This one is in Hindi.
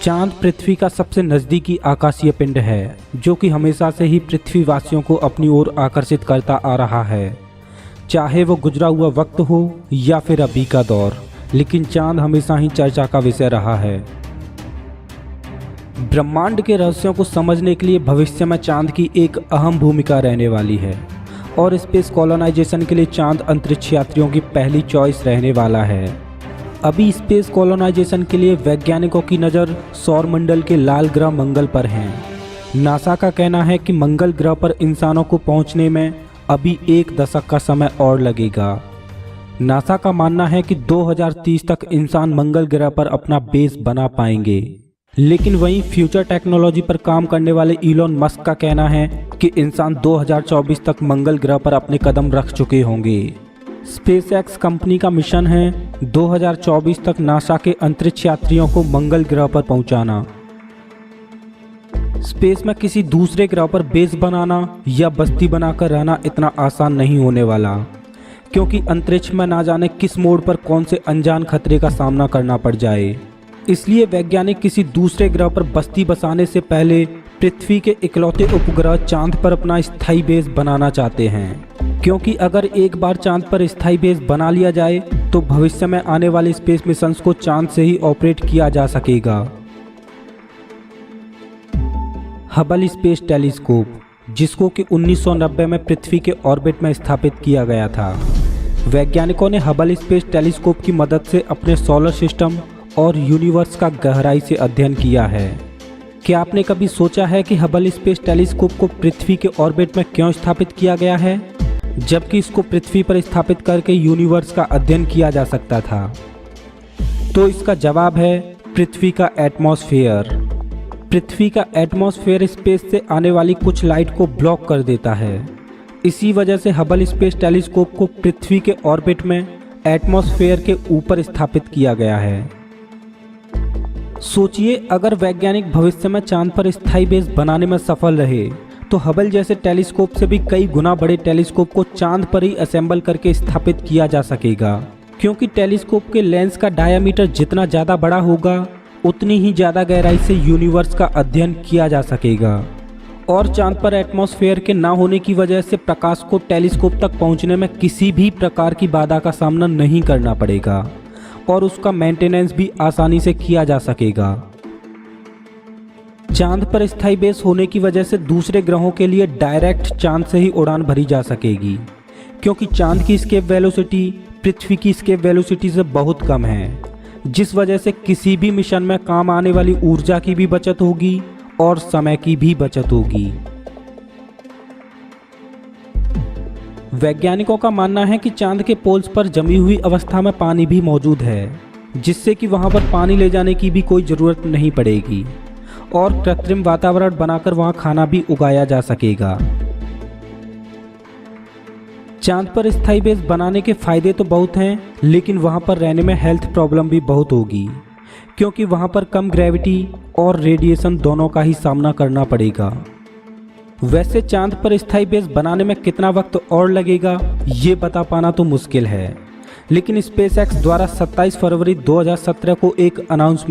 चांद पृथ्वी का सबसे नज़दीकी आकाशीय पिंड है जो कि हमेशा से ही पृथ्वीवासियों को अपनी ओर आकर्षित करता आ रहा है, चाहे वो गुजरा हुआ वक्त हो या फिर अभी का दौर। लेकिन चांद हमेशा ही चर्चा का विषय रहा है। ब्रह्मांड के रहस्यों को समझने के लिए भविष्य में चांद की एक अहम भूमिका रहने वाली है और स्पेस कॉलोनाइजेशन के लिए चांद अंतरिक्ष यात्रियों की पहली चॉइस रहने वाला है। अभी स्पेस कॉलोनाइजेशन के लिए वैज्ञानिकों की नज़र सौरमंडल के लाल ग्रह मंगल पर है। नासा का कहना है कि मंगल ग्रह पर इंसानों को पहुंचने में अभी 1 दशक का समय और लगेगा। नासा का मानना है कि 2030 तक इंसान मंगल ग्रह पर अपना बेस बना पाएंगे। लेकिन वहीं फ्यूचर टेक्नोलॉजी पर काम करने वाले इलॉन मस्क का कहना है कि इंसान 2024 तक मंगल ग्रह पर अपने कदम रख चुके होंगे। स्पेसएक्स कंपनी का मिशन है 2024 तक नासा के अंतरिक्ष यात्रियों को मंगल ग्रह पर पहुंचाना। स्पेस में किसी दूसरे ग्रह पर बेस बनाना या बस्ती बनाकर रहना इतना आसान नहीं होने वाला, क्योंकि अंतरिक्ष में ना जाने किस मोड़ पर कौन से अनजान खतरे का सामना करना पड़ जाए। इसलिए वैज्ञानिक किसी दूसरे ग्रह पर बस्ती बसाने से पहले पृथ्वी के इकलौते उपग्रह चांद पर अपना स्थायी बेस बनाना चाहते हैं, क्योंकि अगर एक बार चांद पर स्थायी बेस बना लिया जाए तो भविष्य में आने वाले स्पेस मिशंस को चांद से ही ऑपरेट किया जा सकेगा। हबल स्पेस टेलीस्कोप, जिसको कि 1990 में पृथ्वी के ऑर्बिट में स्थापित किया गया था। वैज्ञानिकों ने हबल स्पेस टेलीस्कोप की मदद से अपने सोलर सिस्टम और यूनिवर्स का गहराई से अध्ययन किया है। क्या आपने कभी सोचा है कि हबल स्पेस टेलीस्कोप को पृथ्वी के ऑर्बिट में क्यों स्थापित किया गया है, जबकि इसको पृथ्वी पर स्थापित करके यूनिवर्स का अध्ययन किया जा सकता था? तो इसका जवाब है पृथ्वी का एटमॉस्फेयर। पृथ्वी का एटमॉस्फेयर स्पेस से आने वाली कुछ लाइट को ब्लॉक कर देता है। इसी वजह से हबल स्पेस टेलीस्कोप को पृथ्वी के ऑर्बिट में एटमॉस्फेयर के ऊपर स्थापित किया गया है। सोचिए, अगर वैज्ञानिक भविष्य में चांद पर स्थायी बेस बनाने में सफल रहे तो हबल जैसे टेलीस्कोप से भी कई गुना बड़े टेलीस्कोप को चांद पर ही असेंबल करके स्थापित किया जा सकेगा, क्योंकि टेलीस्कोप के लेंस का डायामीटर जितना ज़्यादा बड़ा होगा उतनी ही ज़्यादा गहराई से यूनिवर्स का अध्ययन किया जा सकेगा। और चांद पर एटमॉस्फेयर के ना होने की वजह से प्रकाश को टेलीस्कोप तक पहुंचने में किसी भी प्रकार की बाधा का सामना नहीं करना पड़ेगा और उसका मेंटेनेंस भी आसानी से किया जा सकेगा। चांद पर स्थायी बेस होने की वजह से दूसरे ग्रहों के लिए डायरेक्ट चांद से ही उड़ान भरी जा सकेगी, क्योंकि चांद की एस्केप वेलोसिटी पृथ्वी की एस्केप वेलोसिटी से बहुत कम है, जिस वजह से किसी भी मिशन में काम आने वाली ऊर्जा की भी बचत होगी और समय की भी बचत होगी। वैज्ञानिकों का मानना है कि चांद के पोल्स पर जमी हुई अवस्था में पानी भी मौजूद है, जिससे कि वहां पर पानी ले जाने की भी कोई ज़रूरत नहीं पड़ेगी और कृत्रिम वातावरण बनाकर वहां खाना भी उगाया जा सकेगा। चांद पर स्थायी बेस बनाने के फायदे तो बहुत हैं, लेकिन वहां पर रहने में हेल्थ प्रॉब्लम भी बहुत होगी, क्योंकि वहां पर कम ग्रेविटी और रेडिएशन दोनों का ही सामना करना पड़ेगा। वैसे चांद पर स्थायी बेस बनाने में कितना वक्त और लगेगा ये बता पाना तो मुश्किल है, लेकिन स्पेसएक्स द्वारा 27 फरवरी 2017 को एक अनाउंसमेंट